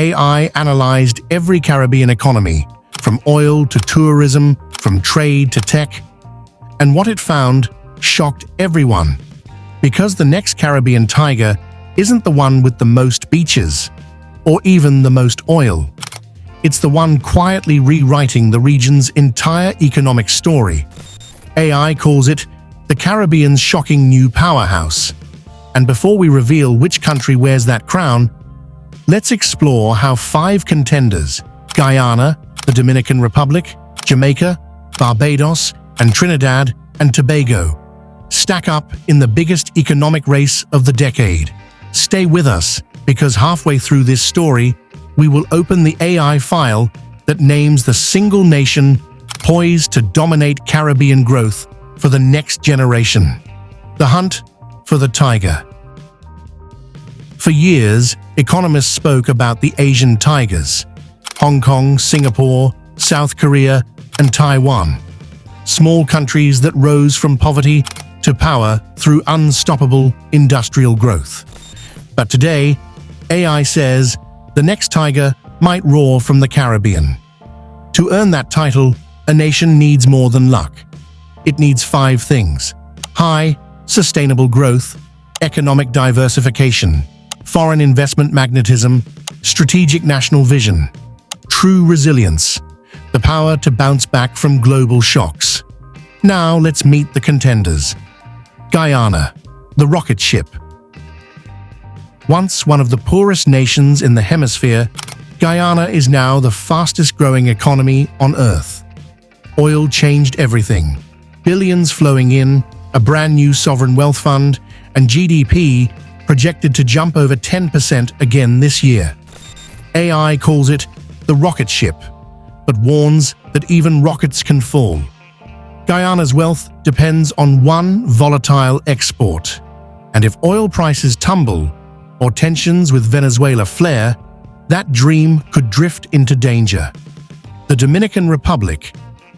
AI analyzed every Caribbean economy, from oil to tourism, from trade to tech, and what it found shocked everyone. Because the next Caribbean tiger isn't the one with the most beaches, or even the most oil. It's the one quietly rewriting the region's entire economic story. AI calls it the Caribbean's shocking new powerhouse. And before we reveal which country wears that crown, let's explore how 5 contenders, Guyana, the Dominican Republic, Jamaica, Barbados, and Trinidad and Tobago, stack up in the biggest economic race of the decade. Stay with us, because halfway through this story, we will open the AI file that names the single nation poised to dominate Caribbean growth for the next generation. The hunt for the tiger. For years, economists spoke about the Asian tigers: Hong Kong, Singapore, South Korea, and Taiwan. Small countries that rose from poverty to power through unstoppable industrial growth. But today, AI says the next tiger might roar from the Caribbean. To earn that title, a nation needs more than luck. It needs 5 things: high, sustainable growth, economic diversification, foreign investment magnetism, strategic national vision, true resilience, the power to bounce back from global shocks. Now let's meet the contenders. Guyana, the rocket ship. Once one of the poorest nations in the hemisphere, Guyana is now the fastest-growing economy on Earth. Oil changed everything. Billions flowing in, a brand new sovereign wealth fund, and GDP projected to jump over 10% again this year. AI calls it the rocket ship, but warns that even rockets can fall. Guyana's wealth depends on one volatile export, and if oil prices tumble or tensions with Venezuela flare, that dream could drift into danger. The Dominican Republic,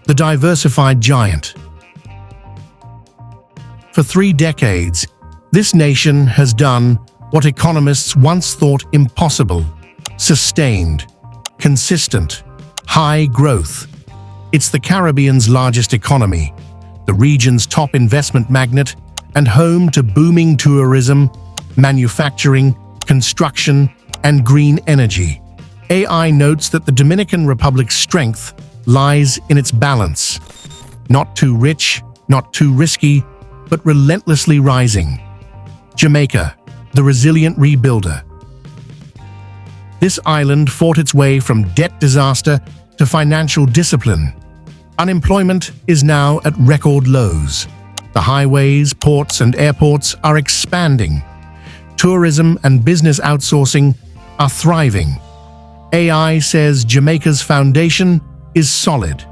the diversified giant. For 3 decades, this nation has done what economists once thought impossible: sustained, consistent, high growth. It's the Caribbean's largest economy, the region's top investment magnet, and home to booming tourism, manufacturing, construction, and green energy. AI notes that the Dominican Republic's strength lies in its balance. Not too rich, not too risky, but relentlessly rising. Jamaica, the resilient rebuilder. This island fought its way from debt disaster to financial discipline. Unemployment is now at record lows. The highways, ports, and airports are expanding. Tourism and business outsourcing are thriving. AI says Jamaica's foundation is solid,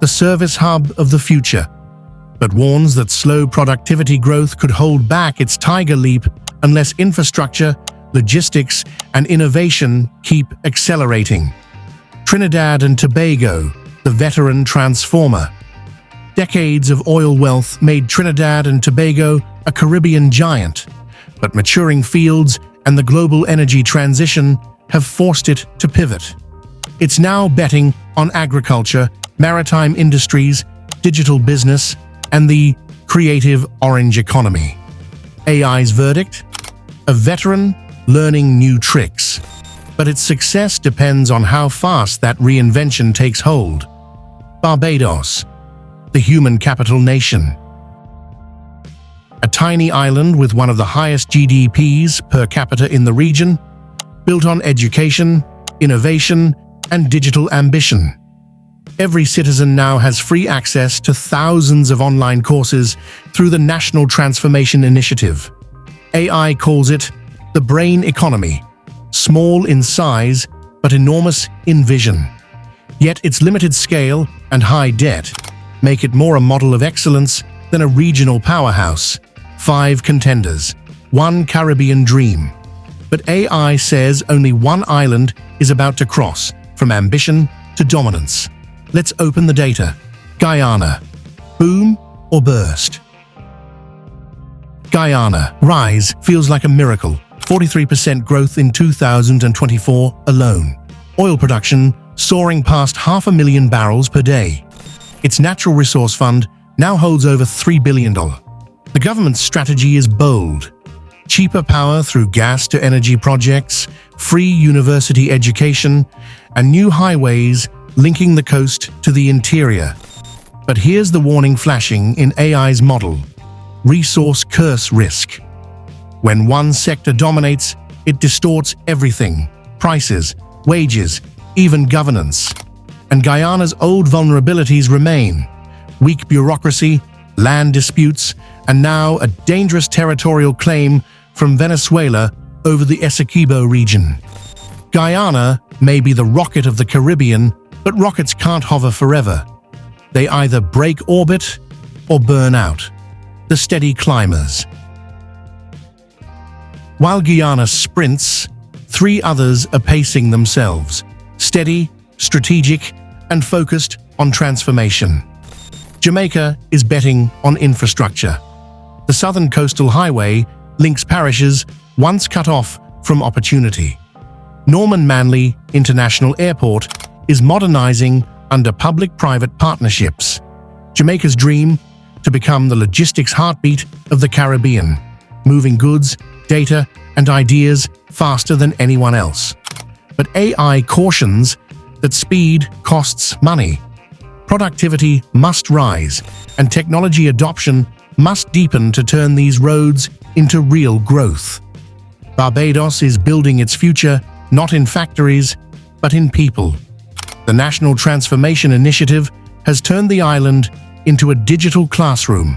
the service hub of the future, but warns that slow productivity growth could hold back its tiger leap unless infrastructure, logistics, and innovation keep accelerating. Trinidad and Tobago, the veteran transformer. Decades of oil wealth made Trinidad and Tobago a Caribbean giant, but maturing fields and the global energy transition have forced it to pivot. It's now betting on agriculture, maritime industries, digital business, and the creative orange economy. AI's verdict? A veteran learning new tricks. But its success depends on how fast that reinvention takes hold. Barbados, the human capital nation. A tiny island with one of the highest GDPs per capita in the region, built on education, innovation, and digital ambition. Every citizen now has free access to thousands of online courses through the National Transformation Initiative. AI calls it the brain economy, small in size but enormous in vision. Yet its limited scale and high debt make it more a model of excellence than a regional powerhouse. 5 contenders, 1 Caribbean dream. But AI says only one island is about to cross from ambition to dominance. Let's open the data. Guyana, boom or burst? Guyana, rise feels like a miracle. 43% growth in 2024 alone. Oil production soaring past 500,000 barrels per day. Its natural resource fund now holds over $3 billion. The government's strategy is bold. Cheaper power through gas-to-energy projects, free university education, and new highways linking the coast to the interior. But here's the warning flashing in AI's model: resource curse risk. When one sector dominates, it distorts everything: prices, wages, even governance. And Guyana's old vulnerabilities remain: weak bureaucracy, land disputes, and now a dangerous territorial claim from Venezuela over the Essequibo region. Guyana may be the rocket of the Caribbean, but rockets can't hover forever. They either break orbit or burn out. The steady climbers. While Guyana sprints, 3 others are pacing themselves: steady, strategic, and focused on transformation. Jamaica is betting on infrastructure. The Southern Coastal Highway links parishes once cut off from opportunity. Norman Manley International Airport is modernizing under public-private partnerships. Jamaica's dream to become the logistics heartbeat of the Caribbean, moving goods, data, and ideas faster than anyone else. But AI cautions that speed costs money. Productivity must rise, and technology adoption must deepen to turn these roads into real growth. Barbados is building its future not in factories, but in people. The National Transformation Initiative has turned the island into a digital classroom.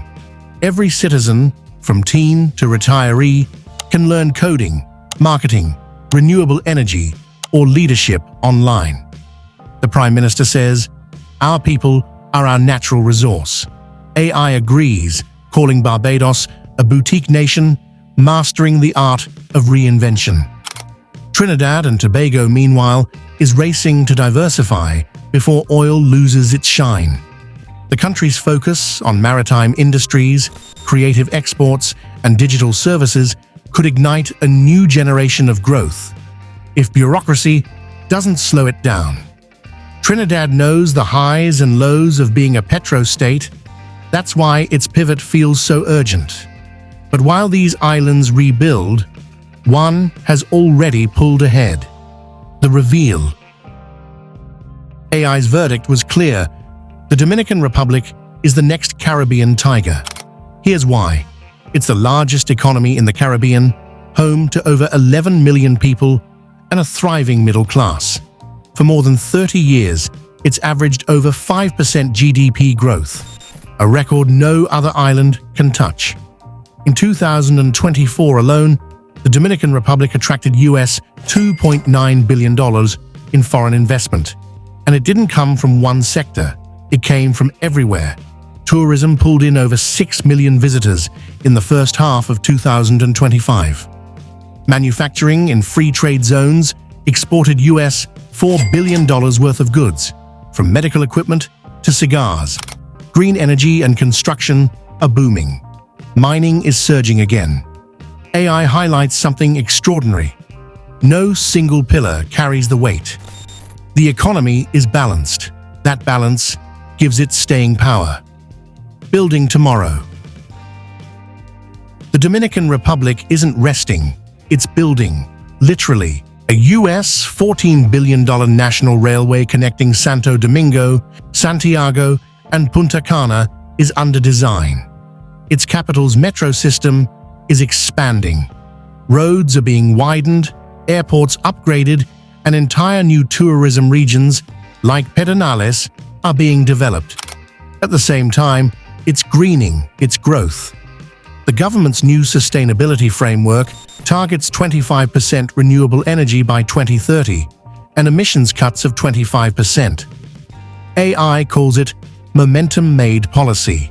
Every citizen, from teen to retiree, can learn coding, marketing, renewable energy, or leadership online. The Prime Minister says, "Our people are our natural resource." AI agrees, calling Barbados a boutique nation, mastering the art of reinvention. Trinidad and Tobago, meanwhile, is racing to diversify before oil loses its shine. The country's focus on maritime industries, creative exports, and digital services could ignite a new generation of growth, if bureaucracy doesn't slow it down. Trinidad knows the highs and lows of being a petro-state. That's why its pivot feels so urgent. But while these islands rebuild, one has already pulled ahead. The reveal. AI's verdict was clear. The Dominican Republic is the next Caribbean tiger. Here's why. It's the largest economy in the Caribbean, home to over 11 million people and a thriving middle class. For more than 30 years, it's averaged over 5% GDP growth, a record no other island can touch. In 2024 alone, the Dominican Republic attracted US $2.9 billion in foreign investment. And it didn't come from one sector, it came from everywhere. Tourism pulled in over 6 million visitors in the first half of 2025. Manufacturing in free trade zones exported US $4 billion worth of goods, from medical equipment to cigars. Green energy and construction are booming. Mining is surging again. AI highlights something extraordinary. No single pillar carries the weight. The economy is balanced. That balance gives it staying power. Building tomorrow. The Dominican Republic isn't resting, it's building, literally. A US $14 billion national railway connecting Santo Domingo, Santiago, and Punta Cana is under design. Its capital's metro system is expanding. Roads are being widened, airports upgraded, and entire new tourism regions, like Pedernales, are being developed. At the same time, it's greening its growth. The government's new sustainability framework targets 25% renewable energy by 2030 and emissions cuts of 25%. AI calls it momentum-made policy.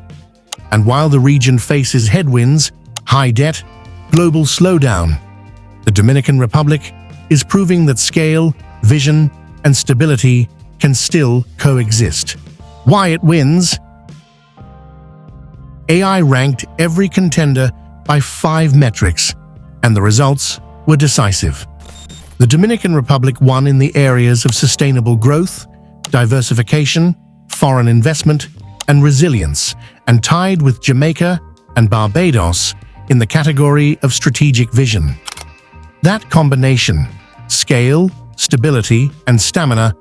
And while the region faces headwinds, high debt, global slowdown, the Dominican Republic is proving that scale, vision, and stability can still coexist. Why it wins? AI ranked every contender by 5 metrics, and the results were decisive. The Dominican Republic won in the areas of sustainable growth, diversification, foreign investment, and resilience, and tied with Jamaica and Barbados in the category of strategic vision. That combination, scale, stability, and stamina,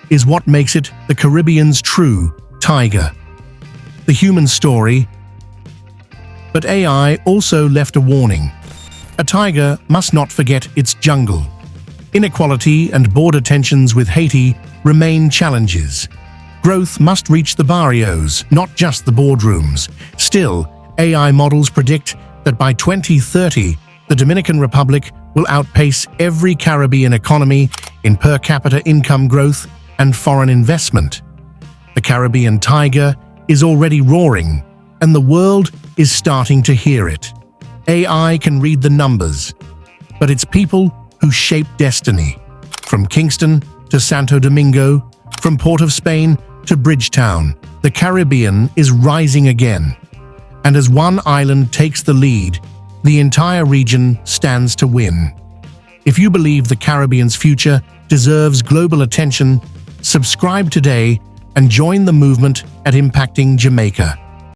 is what makes it the Caribbean's true tiger. The human story. But AI also left a warning. A tiger must not forget its jungle. Inequality and border tensions with Haiti remain challenges. Growth must reach the barrios, not just the boardrooms. Still, AI models predict that by 2030, the Dominican Republic will outpace every Caribbean economy in per capita income growth and foreign investment. The Caribbean tiger is already roaring, and the world is starting to hear it. AI can read the numbers, but it's people who shape destiny. From Kingston to Santo Domingo, from Port of Spain to Bridgetown, the Caribbean is rising again. And as one island takes the lead, the entire region stands to win. If you believe the Caribbean's future deserves global attention, subscribe today and join the movement at Impacting Jamaica.